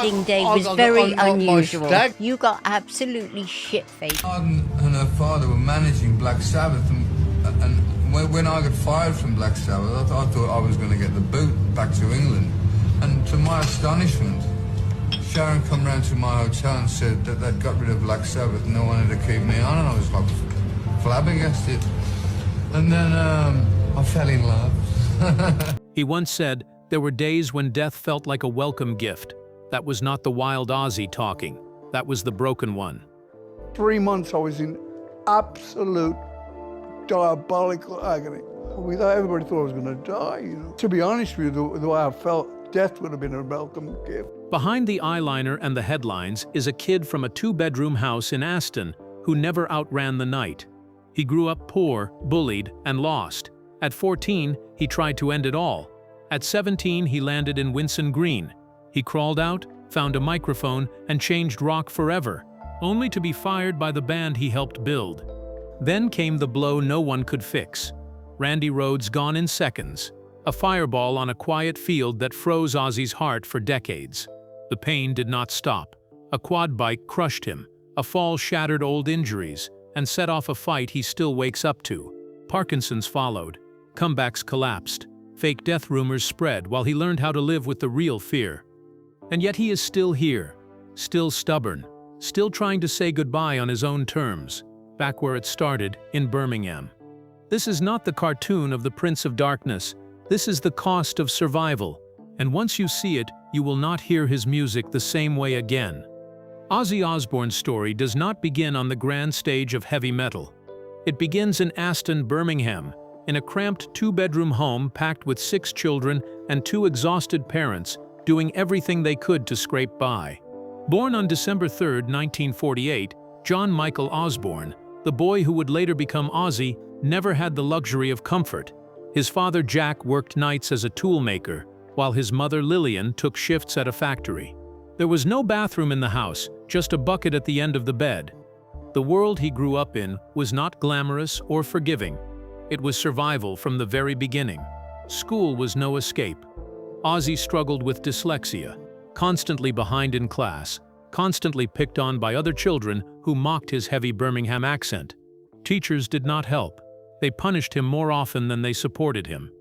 wedding day was very unusual. You got absolutely shit-faced. Arden and her father were managing Black Sabbath, and when I got fired from Black Sabbath, I thought I was going to get the boot back to England. And to my astonishment, Sharon come round to my hotel and said that they'd got rid of Black Sabbath and they wanted to keep me on, and I was like flabbergasted. And then I fell in love. He once said, "There were days when death felt like a welcome gift." That was not the wild Ozzy talking. That was the broken one. 3 months I was in absolute diabolical agony. Everybody thought I was going to die, you know. To be honest with you, the way I felt, death would have been a welcome gift. Behind the eyeliner and the headlines is a kid from a 2-bedroom house in Aston who never outran the night. He grew up poor, bullied, and lost. At 14, he tried to end it all. At 17, he landed in Winson Green. He crawled out, found a microphone, and changed rock forever, only to be fired by the band he helped build. Then came the blow no one could fix. Randy Rhoads gone in seconds. A fireball on a quiet field that froze Ozzy's heart for decades. The pain did not stop. A quad bike crushed him. A fall shattered old injuries and set off a fight he still wakes up to. Parkinson's followed. Comebacks collapsed. Fake death rumors spread while he learned how to live with the real fear. And yet he is still here, still stubborn, still trying to say goodbye on his own terms, back where it started, in Birmingham. This is not the cartoon of the Prince of Darkness. This is the cost of survival. And once you see it, you will not hear his music the same way again. Ozzy Osbourne's story does not begin on the grand stage of heavy metal. It begins in Aston, Birmingham, in a cramped 2-bedroom home packed with 6 children and 2 exhausted parents doing everything they could to scrape by. Born on December 3, 1948, John Michael Osbourne, the boy who would later become Ozzy, never had the luxury of comfort. His father Jack worked nights as a tool maker, while his mother Lillian took shifts at a factory. There was no bathroom in the house, just a bucket at the end of the bed. The world he grew up in was not glamorous or forgiving. It was survival from the very beginning. School was no escape. Ozzy struggled with dyslexia, constantly behind in class, constantly picked on by other children who mocked his heavy Birmingham accent. Teachers did not help. They punished him more often than they supported him.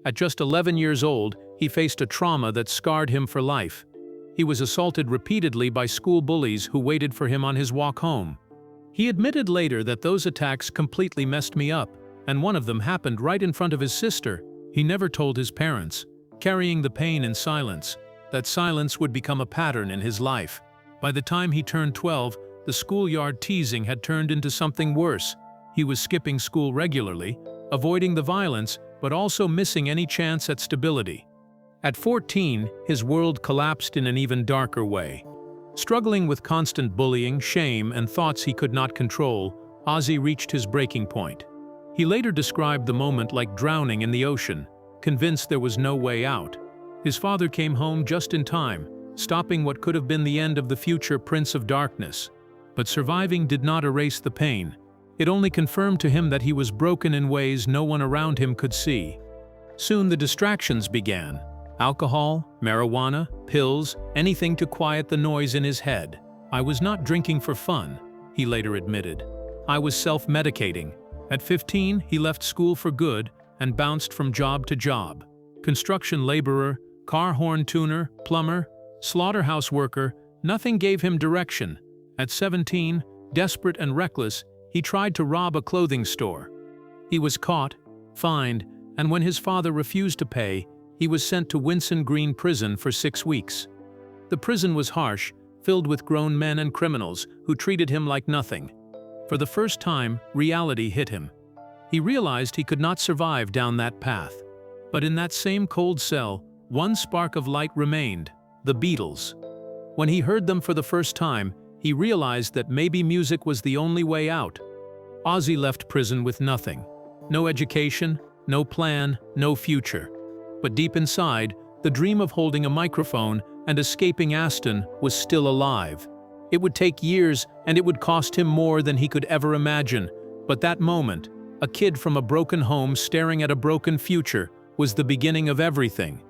At just 11 years old, he faced a trauma that scarred him for life. He was assaulted repeatedly by school bullies who waited for him on his walk home. He admitted later that those attacks completely messed me up, and one of them happened right in front of his sister. He never told his parents, carrying the pain in silence. That silence would become a pattern in his life. By the time he turned 12, the schoolyard teasing had turned into something worse. He was skipping school regularly, avoiding the violence, but also missing any chance at stability. At 14, his world collapsed in an even darker way. Struggling with constant bullying, shame, and thoughts he could not control, Ozzy reached his breaking point. He later described the moment like drowning in the ocean, convinced there was no way out. His father came home just in time, stopping what could have been the end of the future Prince of Darkness. But surviving did not erase the pain. It only confirmed to him that he was broken in ways no one around him could see. Soon the distractions began. Alcohol, marijuana, pills, anything to quiet the noise in his head. "I was not drinking for fun," he later admitted. "I was self-medicating." At 15, he left school for good and bounced from job to job. Construction laborer, car horn tuner, plumber, slaughterhouse worker, nothing gave him direction. At 17, desperate and reckless, he tried to rob a clothing store. He was caught, fined, and when his father refused to pay, he was sent to Winson Green prison for 6 weeks. The prison was harsh, filled with grown men and criminals who treated him like nothing. For the first time, reality hit him. He realized he could not survive down that path. But in that same cold cell, one spark of light remained: the Beatles. When he heard them for the first time, he realized that maybe music was the only way out. Ozzy left prison with nothing. No education, no plan, no future. But deep inside, the dream of holding a microphone and escaping Aston was still alive. It would take years, and it would cost him more than he could ever imagine. But that moment, a kid from a broken home staring at a broken future, was the beginning of everything.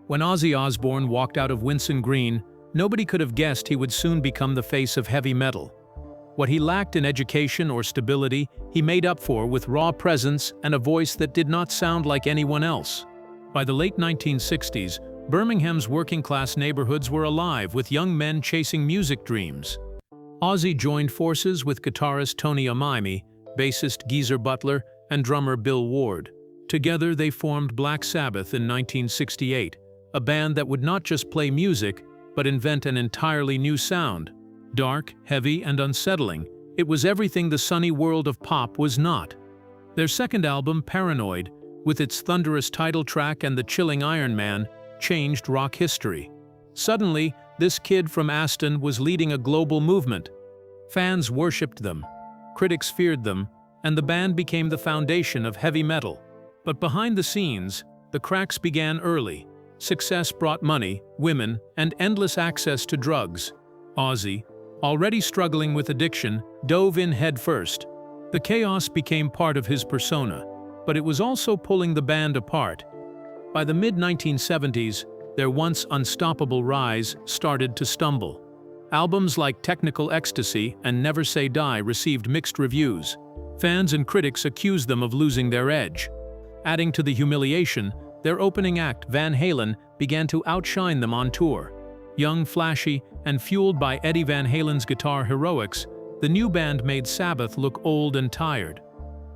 When Ozzy Osbourne walked out of Winson Green, Nobody could have guessed he would soon become the face of heavy metal. What he lacked in education or stability, he made up for with raw presence and a voice that did not sound like anyone else. By the late 1960s, Birmingham's working-class neighborhoods were alive with young men chasing music dreams. Ozzy joined forces with guitarist Tony Iommi, bassist Geezer Butler, and drummer Bill Ward. Together they formed Black Sabbath in 1968, a band that would not just play music, but invent an entirely new sound. Dark, heavy, and unsettling, it was everything the sunny world of pop was not. Their second album, Paranoid, with its thunderous title track and the chilling Iron Man, changed rock history. Suddenly, this kid from Aston was leading a global movement. Fans worshipped them, critics feared them, and the band became the foundation of heavy metal. But behind the scenes, the cracks began early. Success brought money, women, and endless access to drugs. Ozzy, already struggling with addiction, dove in headfirst. The chaos became part of his persona, but it was also pulling the band apart. By the mid-1970s, their once unstoppable rise started to stumble. Albums like Technical Ecstasy and Never Say Die received mixed reviews. Fans and critics accused them of losing their edge. Adding to the humiliation, their opening act, Van Halen, began to outshine them on tour. Young, flashy, and fueled by Eddie Van Halen's guitar heroics, the new band made Sabbath look old and tired.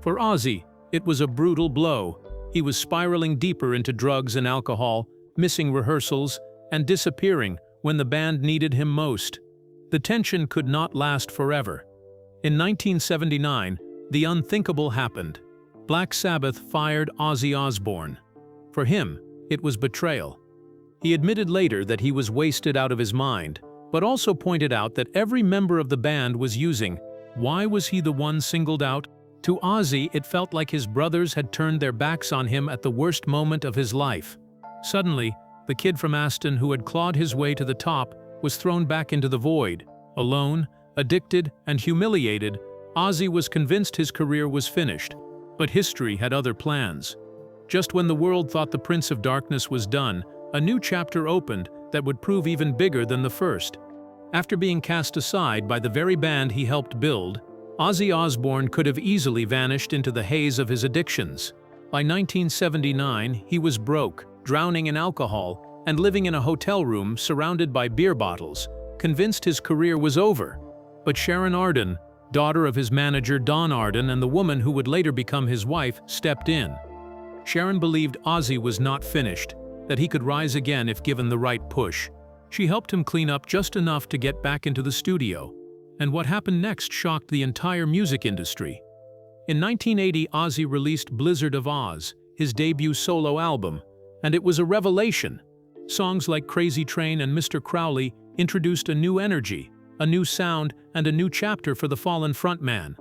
For Ozzy, it was a brutal blow. He was spiraling deeper into drugs and alcohol, missing rehearsals, and disappearing when the band needed him most. The tension could not last forever. In 1979, the unthinkable happened. Black Sabbath fired Ozzy Osbourne. For him, it was betrayal. He admitted later that he was wasted out of his mind, but also pointed out that every member of the band was using. Why was he the one singled out? To Ozzy, it felt like his brothers had turned their backs on him at the worst moment of his life. Suddenly, the kid from Aston who had clawed his way to the top was thrown back into the void. Alone, addicted, and humiliated, Ozzy was convinced his career was finished. But history had other plans. Just when the world thought the Prince of Darkness was done, a new chapter opened that would prove even bigger than the first. After being cast aside by the very band he helped build, Ozzy Osbourne could have easily vanished into the haze of his addictions. By 1979, he was broke, drowning in alcohol, and living in a hotel room surrounded by beer bottles, convinced his career was over. But Sharon Arden, daughter of his manager Don Arden and the woman who would later become his wife, stepped in. Sharon believed Ozzy was not finished, that he could rise again if given the right push. She helped him clean up just enough to get back into the studio. And what happened next shocked the entire music industry. In 1980, Ozzy released Blizzard of Oz, his debut solo album, and it was a revelation. Songs like Crazy Train and Mr. Crowley introduced a new energy, a new sound, and a new chapter for the fallen frontman.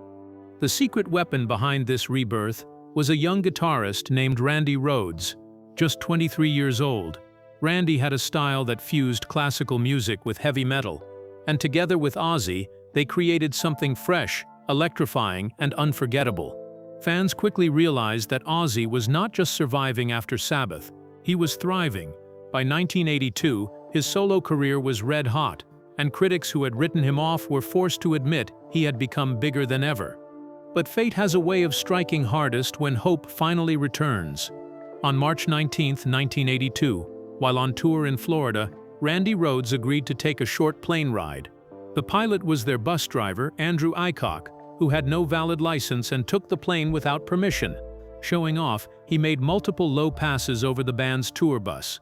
The secret weapon behind this rebirth was a young guitarist named Randy Rhoads, just 23 years old. Randy had a style that fused classical music with heavy metal, and together with Ozzy, they created something fresh, electrifying, and unforgettable. Fans quickly realized that Ozzy was not just surviving after Sabbath, he was thriving. By 1982, his solo career was red hot, and critics who had written him off were forced to admit he had become bigger than ever. But fate has a way of striking hardest when hope finally returns. On March 19, 1982, while on tour in Florida, Randy Rhoads agreed to take a short plane ride. The pilot was their bus driver, Andrew Aycock, who had no valid license and took the plane without permission. Showing off, he made multiple low passes over the band's tour bus.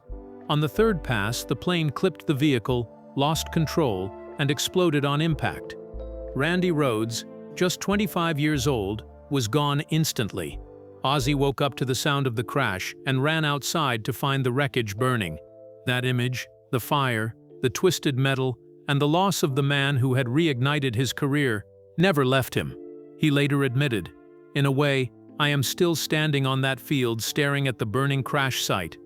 On the third pass, the plane clipped the vehicle, lost control, and exploded on impact. Randy Rhoads, just 25 years old, was gone instantly. Ozzy woke up to the sound of the crash and ran outside to find the wreckage burning. That image, the fire, the twisted metal, and the loss of the man who had reignited his career never left him. He later admitted, "In a way, I am still standing on that field staring at the burning crash site."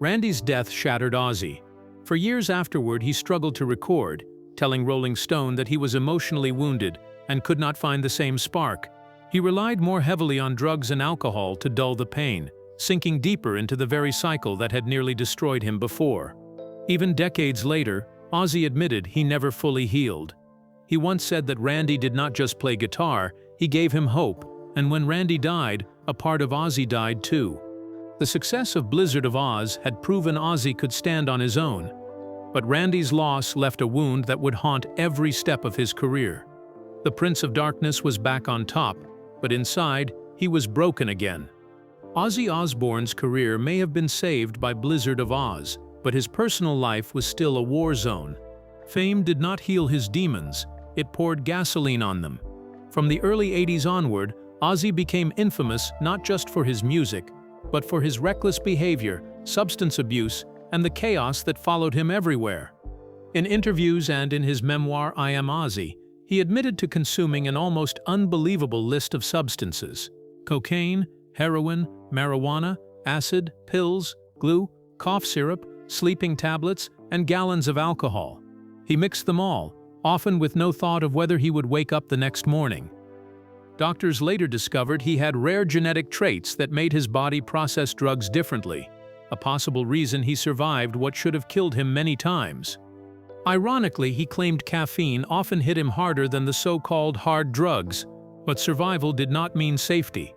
Randy's death shattered Ozzy. For years afterward, he struggled to record, telling Rolling Stone that he was emotionally wounded and could not find the same spark. He relied more heavily on drugs and alcohol to dull the pain, sinking deeper into the very cycle that had nearly destroyed him before. Even decades later, Ozzy admitted he never fully healed. He once said that Randy did not just play guitar, he gave him hope, and when Randy died, a part of Ozzy died too. The success of Blizzard of Ozz had proven Ozzy could stand on his own, but Randy's loss left a wound that would haunt every step of his career. The Prince of Darkness was back on top, but inside, he was broken again. Ozzy Osbourne's career may have been saved by Blizzard of Ozz, but his personal life was still a war zone. Fame did not heal his demons, it poured gasoline on them. From the early 80s onward, Ozzy became infamous not just for his music, but for his reckless behavior, substance abuse, and the chaos that followed him everywhere. In interviews and in his memoir I Am Ozzy, he admitted to consuming an almost unbelievable list of substances: cocaine, heroin, marijuana, acid, pills, glue, cough syrup, sleeping tablets, and gallons of alcohol. He mixed them all, often with no thought of whether he would wake up the next morning. Doctors later discovered he had rare genetic traits that made his body process drugs differently, a possible reason he survived what should have killed him many times. Ironically, he claimed caffeine often hit him harder than the so-called hard drugs, but survival did not mean safety.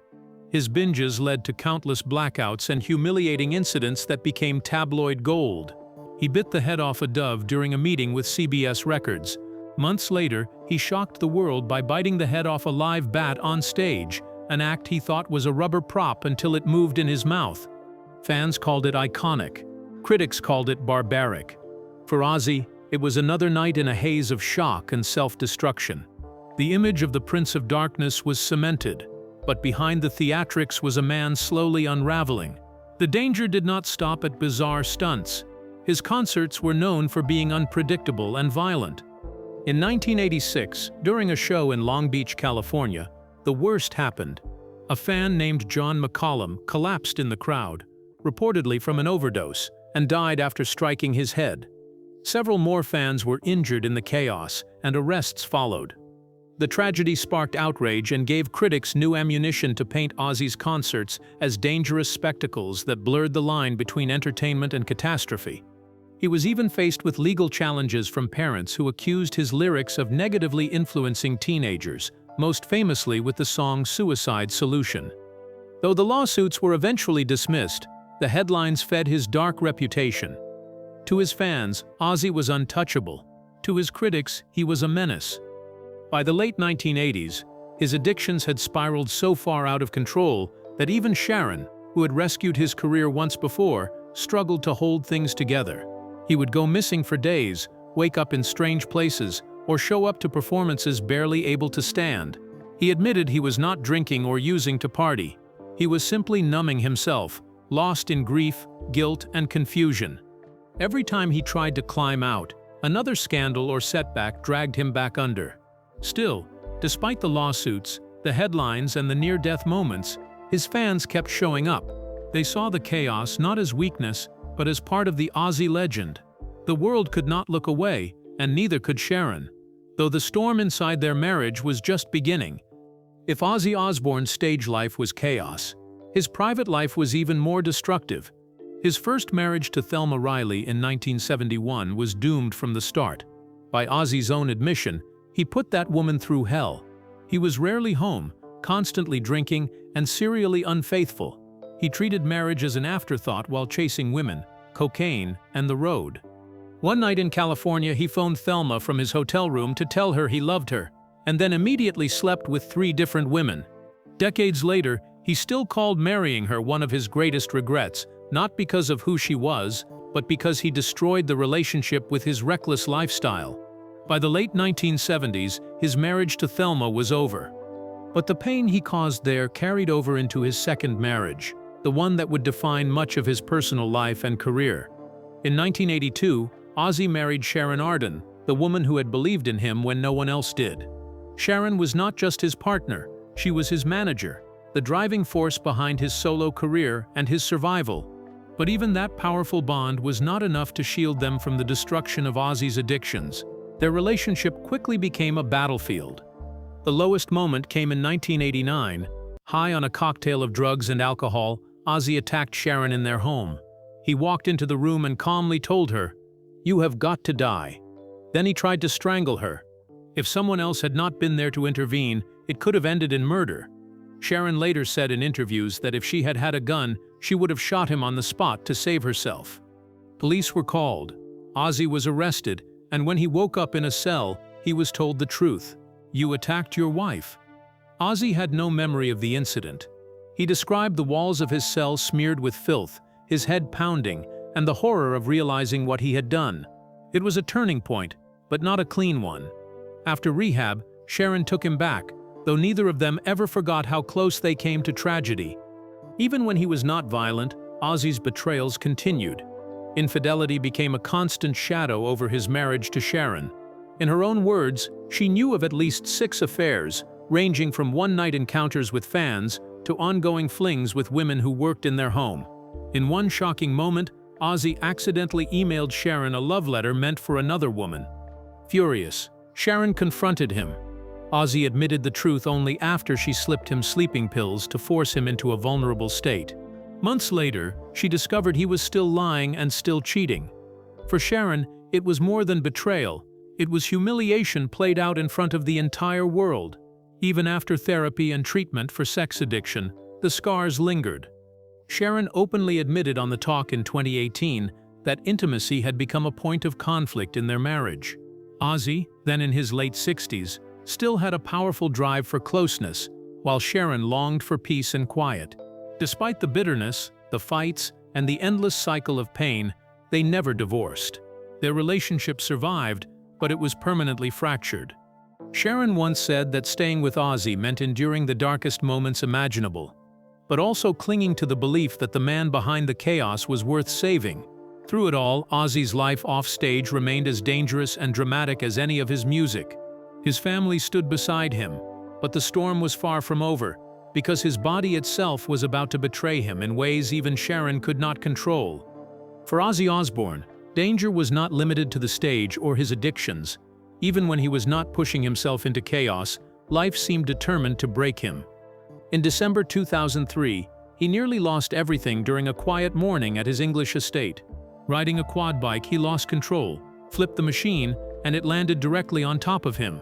His binges led to countless blackouts and humiliating incidents that became tabloid gold. He bit the head off a dove during a meeting with CBS Records. Months later, he shocked the world by biting the head off a live bat on stage, an act he thought was a rubber prop until it moved in his mouth. Fans called it iconic. Critics called it barbaric. For Ozzy, it was another night in a haze of shock and self-destruction. The image of the Prince of Darkness was cemented, but behind the theatrics was a man slowly unraveling. The danger did not stop at bizarre stunts. His concerts were known for being unpredictable and violent. In 1986, during a show in Long Beach, California, the worst happened. A fan named John McCollum collapsed in the crowd, reportedly from an overdose, and died after striking his head. Several more fans were injured in the chaos, and arrests followed. The tragedy sparked outrage and gave critics new ammunition to paint Ozzy's concerts as dangerous spectacles that blurred the line between entertainment and catastrophe. He was even faced with legal challenges from parents who accused his lyrics of negatively influencing teenagers, most famously with the song Suicide Solution. Though the lawsuits were eventually dismissed, the headlines fed his dark reputation. To his fans, Ozzy was untouchable. To his critics, he was a menace. By the late 1980s, his addictions had spiraled so far out of control that even Sharon, who had rescued his career once before, struggled to hold things together. He would go missing for days, wake up in strange places, or show up to performances barely able to stand. He admitted he was not drinking or using to party. He was simply numbing himself, lost in grief, guilt, and confusion. Every time he tried to climb out, another scandal or setback dragged him back under. Still, despite the lawsuits, the headlines, and the near-death moments, his fans kept showing up. They saw the chaos not as weakness, but as part of the Ozzy legend. The world could not look away, and neither could Sharon, though the storm inside their marriage was just beginning. If Ozzy Osbourne's stage life was chaos, his private life was even more destructive. His first marriage to Thelma Riley in 1971 was doomed from the start. By Ozzy's own admission, he put that woman through hell. He was rarely home, constantly drinking, and serially unfaithful. He treated marriage as an afterthought while chasing women, cocaine, and the road. One night in California, he phoned Thelma from his hotel room to tell her he loved her, and then immediately slept with 3 different women. Decades later, he still called marrying her one of his greatest regrets, not because of who she was, but because he destroyed the relationship with his reckless lifestyle. By the late 1970s, his marriage to Thelma was over. But the pain he caused there carried over into his second marriage, the one that would define much of his personal life and career. In 1982, Ozzy married Sharon Arden, the woman who had believed in him when no one else did. Sharon was not just his partner, she was his manager, the driving force behind his solo career and his survival. But even that powerful bond was not enough to shield them from the destruction of Ozzy's addictions. Their relationship quickly became a battlefield. The lowest moment came in 1989. High on a cocktail of drugs and alcohol, Ozzy attacked Sharon in their home. He walked into the room and calmly told her, "You have got to die. Then he tried to strangle her. If someone else had not been there to intervene, it could have ended in murder. Sharon later said in interviews that if she had had a gun, she would have shot him on the spot to save herself. Police were called. Ozzy was arrested, and when he woke up in a cell, he was told the truth. "You attacked your wife." Ozzy had no memory of the incident. He described the walls of his cell smeared with filth, his head pounding, and the horror of realizing what he had done. It was a turning point, but not a clean one. After rehab, Sharon took him back, though neither of them ever forgot how close they came to tragedy. Even when he was not violent, Ozzy's betrayals continued. Infidelity became a constant shadow over his marriage to Sharon. In her own words, she knew of at least 6 affairs, ranging from one-night encounters with fans to ongoing flings with women who worked in their home. In one shocking moment, Ozzy accidentally emailed Sharon a love letter meant for another woman. Furious, Sharon confronted him. Ozzy admitted the truth only after she slipped him sleeping pills to force him into a vulnerable state. Months later, she discovered he was still lying and still cheating. For Sharon, it was more than betrayal. It was humiliation played out in front of the entire world. Even after therapy and treatment for sex addiction, the scars lingered. Sharon openly admitted on The Talk in 2018 that intimacy had become a point of conflict in their marriage. Ozzy, then in his late 60s, still had a powerful drive for closeness, while Sharon longed for peace and quiet. Despite the bitterness, the fights, and the endless cycle of pain, they never divorced. Their relationship survived, but it was permanently fractured. Sharon once said that staying with Ozzy meant enduring the darkest moments imaginable, but also clinging to the belief that the man behind the chaos was worth saving. Through it all, Ozzy's life off-stage remained as dangerous and dramatic as any of his music. His family stood beside him, but the storm was far from over, because his body itself was about to betray him in ways even Sharon could not control. For Ozzy Osbourne, danger was not limited to the stage or his addictions. Even when he was not pushing himself into chaos, life seemed determined to break him. In December 2003, he nearly lost everything during a quiet morning at his English estate. Riding a quad bike, he lost control, flipped the machine, and it landed directly on top of him.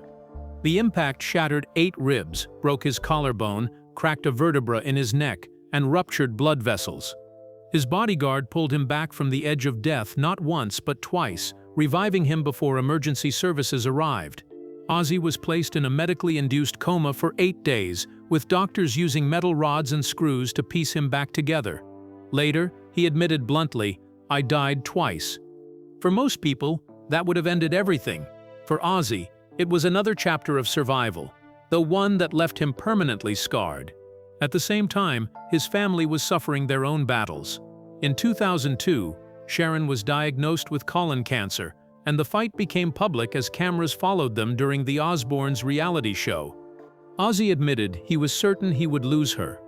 The impact shattered 8 ribs, broke his collarbone, cracked a vertebra in his neck, and ruptured blood vessels. His bodyguard pulled him back from the edge of death not once but twice, reviving him before emergency services arrived. Ozzy was placed in a medically induced coma for 8 days, with doctors using metal rods and screws to piece him back together. Later, he admitted bluntly, "I died twice." For most people, that would have ended everything. For Ozzy, it was another chapter of survival, though one that left him permanently scarred. At the same time, his family was suffering their own battles. In 2002, Sharon was diagnosed with colon cancer, and the fight became public as cameras followed them during the Osbournes' reality show. Ozzy admitted he was certain he would lose her.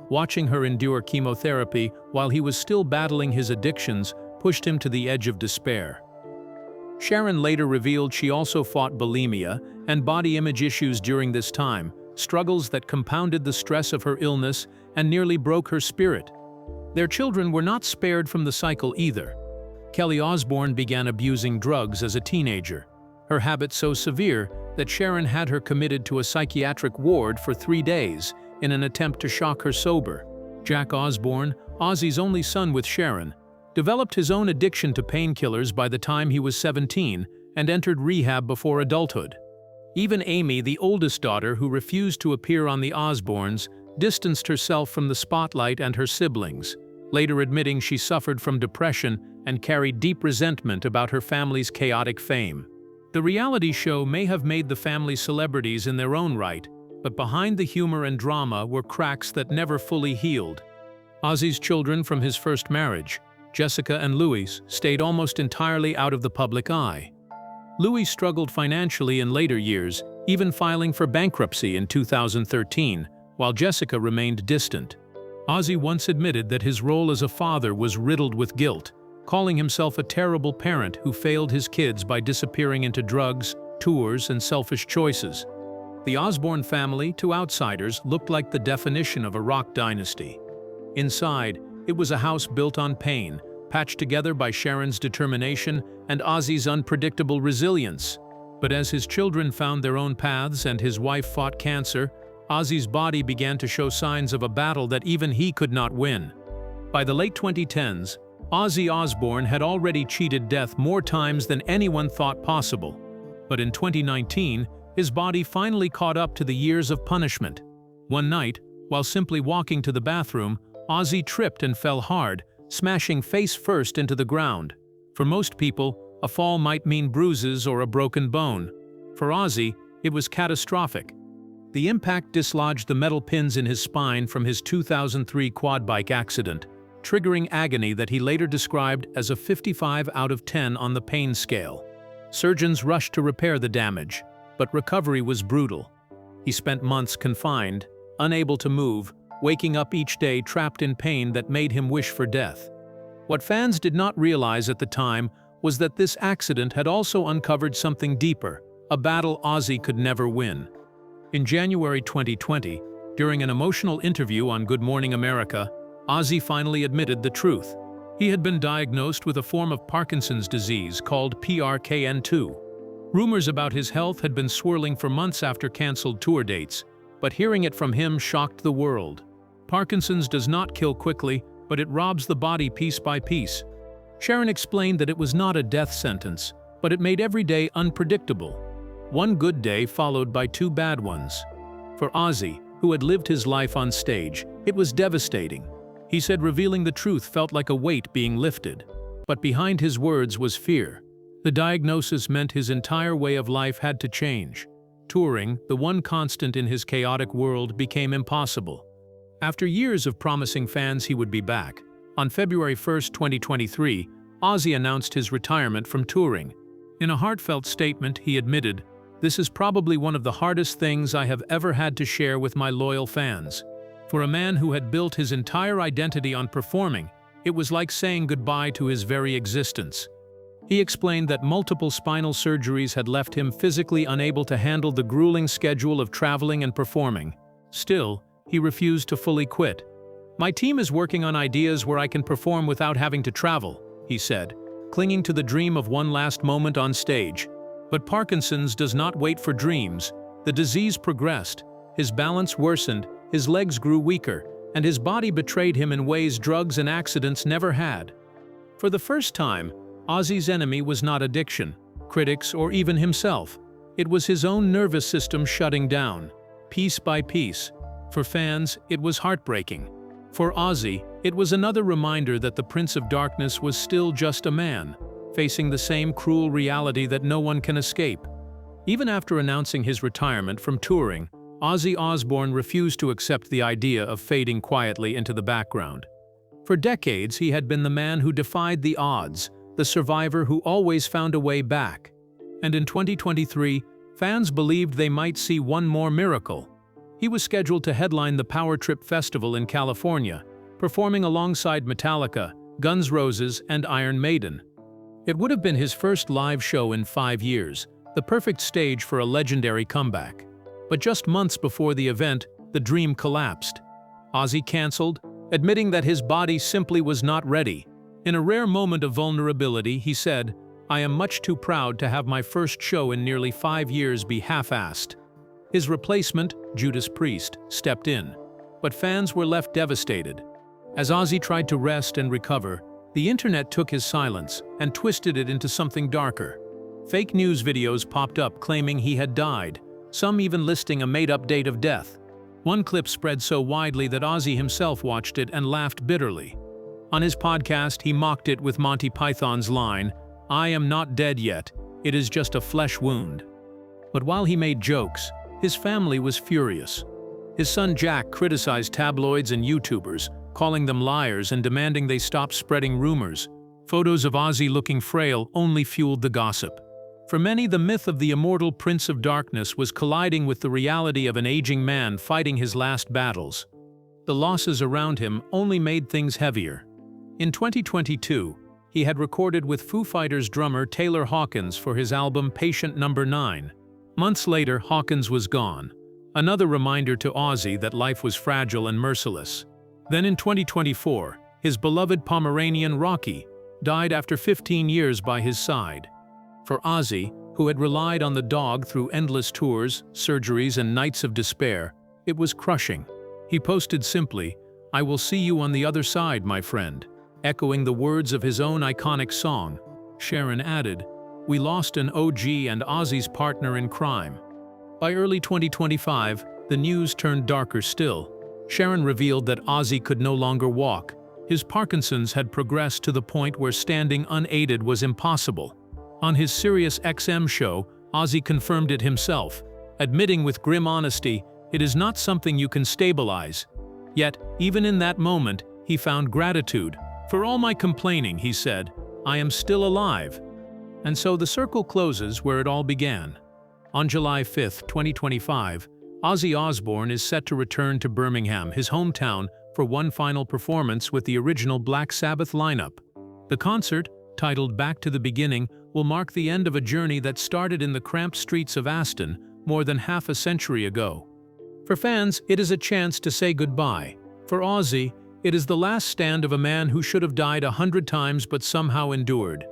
Watching her endure chemotherapy while he was still battling his addictions pushed him to the edge of despair. Sharon later revealed she also fought bulimia and body image issues during this time, struggles that compounded the stress of her illness and nearly broke her spirit. Their children were not spared from the cycle either. Kelly Osbourne began abusing drugs as a teenager, her habit so severe that Sharon had her committed to a psychiatric ward for 3 days in an attempt to shock her sober. Jack Osbourne, Ozzy's only son with Sharon, developed his own addiction to painkillers by the time he was 17 and entered rehab before adulthood. Even Amy, the oldest daughter who refused to appear on the Osbournes, distanced herself from the spotlight and her siblings, later admitting she suffered from depression and carried deep resentment about her family's chaotic fame. The reality show may have made the family celebrities in their own right, but behind the humor and drama were cracks that never fully healed. Ozzy's children from his first marriage, Jessica and Louis, stayed almost entirely out of the public eye. Louis struggled financially in later years, even filing for bankruptcy in 2013, while Jessica remained distant. Ozzy once admitted that his role as a father was riddled with guilt, calling himself a terrible parent who failed his kids by disappearing into drugs, tours, and selfish choices. The Osbourne family, to outsiders, looked like the definition of a rock dynasty. Inside, it was a house built on pain, patched together by Sharon's determination and Ozzy's unpredictable resilience. But as his children found their own paths and his wife fought cancer, Ozzy's body began to show signs of a battle that even he could not win. By the late 2010s, Ozzy Osbourne had already cheated death more times than anyone thought possible. But in 2019, his body finally caught up to the years of punishment. One night, while simply walking to the bathroom, Ozzy tripped and fell hard, smashing face first into the ground. For most people, a fall might mean bruises or a broken bone. For Ozzy, it was catastrophic. The impact dislodged the metal pins in his spine from his 2003 quad bike accident, triggering agony that he later described as a 55 out of 10 on the pain scale. Surgeons rushed to repair the damage, but recovery was brutal. He spent months confined, unable to move, waking up each day trapped in pain that made him wish for death. What fans did not realize at the time was that this accident had also uncovered something deeper, a battle Ozzy could never win. In January 2020, during an emotional interview on Good Morning America, Ozzy finally admitted the truth. He had been diagnosed with a form of Parkinson's disease called PRKN2. Rumors about his health had been swirling for months after canceled tour dates, but hearing it from him shocked the world. Parkinson's does not kill quickly, but it robs the body piece by piece. Sharon explained that it was not a death sentence, but it made every day unpredictable. One good day followed by two bad ones. For Ozzy, who had lived his life on stage, it was devastating. He said revealing the truth felt like a weight being lifted. But behind his words was fear. The diagnosis meant his entire way of life had to change. Touring, the one constant in his chaotic world, became impossible. After years of promising fans he would be back, on February 1, 2023, Ozzy announced his retirement from touring. In a heartfelt statement, he admitted, "This is probably one of the hardest things I have ever had to share with my loyal fans." For a man who had built his entire identity on performing, it was like saying goodbye to his very existence. He explained that multiple spinal surgeries had left him physically unable to handle the grueling schedule of traveling and performing. Still, he refused to fully quit. "My team is working on ideas where I can perform without having to travel," he said, clinging to the dream of one last moment on stage. But Parkinson's does not wait for dreams. The disease progressed, his balance worsened, his legs grew weaker, and his body betrayed him in ways drugs and accidents never had. For the first time, Ozzy's enemy was not addiction, critics, or even himself. It was his own nervous system shutting down, piece by piece. For fans, it was heartbreaking. For Ozzy, it was another reminder that the Prince of Darkness was still just a man, facing the same cruel reality that no one can escape. Even after announcing his retirement from touring, Ozzy Osbourne refused to accept the idea of fading quietly into the background. For decades, he had been the man who defied the odds, the survivor who always found a way back. And in 2023, fans believed they might see one more miracle. He was scheduled to headline the Power Trip Festival in California, performing alongside Metallica, Guns N' Roses, and Iron Maiden. It would have been his first live show in 5 years, the perfect stage for a legendary comeback. But just months before the event, the dream collapsed. Ozzy canceled, admitting that his body simply was not ready. In a rare moment of vulnerability, he said, "I am much too proud to have my first show in nearly 5 years be half-assed." His replacement, Judas Priest, stepped in. But fans were left devastated. As Ozzy tried to rest and recover, the internet took his silence and twisted it into something darker. Fake news videos popped up claiming he had died, some even listing a made-up date of death. One clip spread so widely that Ozzy himself watched it and laughed bitterly. On his podcast, he mocked it with Monty Python's line, "I am not dead yet, it is just a flesh wound." But while he made jokes, his family was furious. His son Jack criticized tabloids and YouTubers, calling them liars and demanding they stop spreading rumors. Photos of Ozzy looking frail only fueled the gossip. For many, the myth of the immortal Prince of Darkness was colliding with the reality of an aging man fighting his last battles. The losses around him only made things heavier. In 2022, he had recorded with Foo Fighters drummer Taylor Hawkins for his album Patient No. 9. Months later, Hawkins was gone, another reminder to Ozzy that life was fragile and merciless. Then in 2024, his beloved Pomeranian Rocky died after 15 years by his side. For Ozzy, who had relied on the dog through endless tours, surgeries, and nights of despair, it was crushing. He posted simply, "I will see you on the other side, my friend," echoing the words of his own iconic song. Sharon added, "We lost an OG and Ozzy's partner in crime." By early 2025, the news turned darker still. Sharon revealed that Ozzy could no longer walk. His Parkinson's had progressed to the point where standing unaided was impossible. On his Sirius XM show, Ozzy confirmed it himself, admitting with grim honesty, "It is not something you can stabilize." Yet, even in that moment, he found gratitude. "For all my complaining," he said, "I am still alive." And so the circle closes where it all began. On July 5, 2025, Ozzy Osbourne is set to return to Birmingham, his hometown, for one final performance with the original Black Sabbath lineup. The concert, titled Back to the Beginning, will mark the end of a journey that started in the cramped streets of Aston more than half a century ago. For fans, it is a chance to say goodbye. For Ozzy, it is the last stand of a man who should have died 100 times but somehow endured.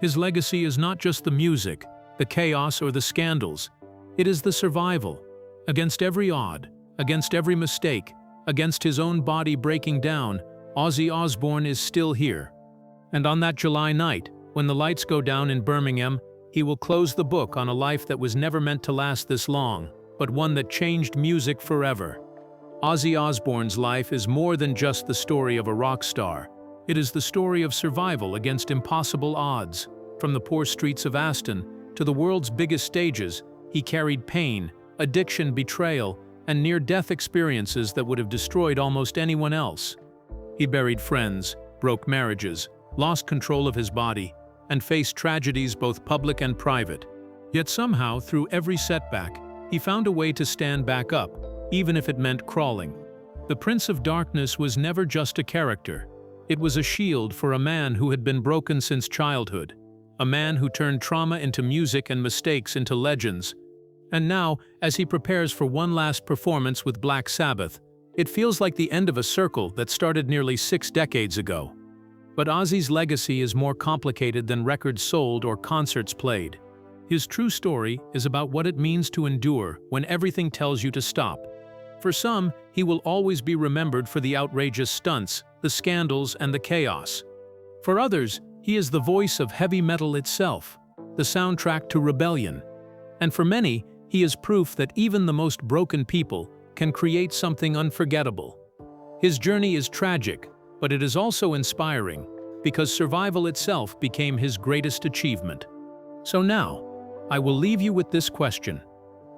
His legacy is not just the music, the chaos, or the scandals. It is the survival. Against every odd, against every mistake, against his own body breaking down, Ozzy Osbourne is still here. And on that July night, when the lights go down in Birmingham, he will close the book on a life that was never meant to last this long, but one that changed music forever. Ozzy Osbourne's life is more than just the story of a rock star. It is the story of survival against impossible odds. From the poor streets of Aston to the world's biggest stages, he carried pain, addiction, betrayal, and near-death experiences that would have destroyed almost anyone else. He buried friends, broke marriages, lost control of his body, and faced tragedies both public and private. Yet somehow, through every setback, he found a way to stand back up, even if it meant crawling. The Prince of Darkness was never just a character. It was a shield for a man who had been broken since childhood, a man who turned trauma into music and mistakes into legends. And now, as he prepares for one last performance with Black Sabbath, it feels like the end of a circle that started nearly 6 decades ago. But Ozzy's legacy is more complicated than records sold or concerts played. His true story is about what it means to endure when everything tells you to stop. For some, he will always be remembered for the outrageous stunts, the scandals, and the chaos. For others, he is the voice of heavy metal itself, the soundtrack to rebellion. And for many, he is proof that even the most broken people can create something unforgettable. His journey is tragic, but it is also inspiring, because survival itself became his greatest achievement. So now, I will leave you with this question.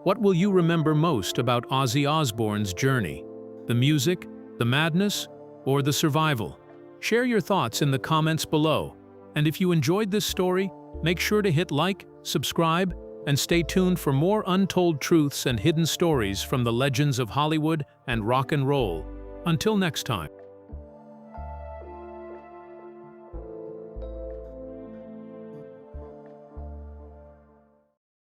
What will you remember most about Ozzy Osbourne's journey? The music, the madness, or the survival? Share your thoughts in the comments below. And if you enjoyed this story, make sure to hit like, subscribe, and stay tuned for more untold truths and hidden stories from the legends of Hollywood and rock and roll. Until next time.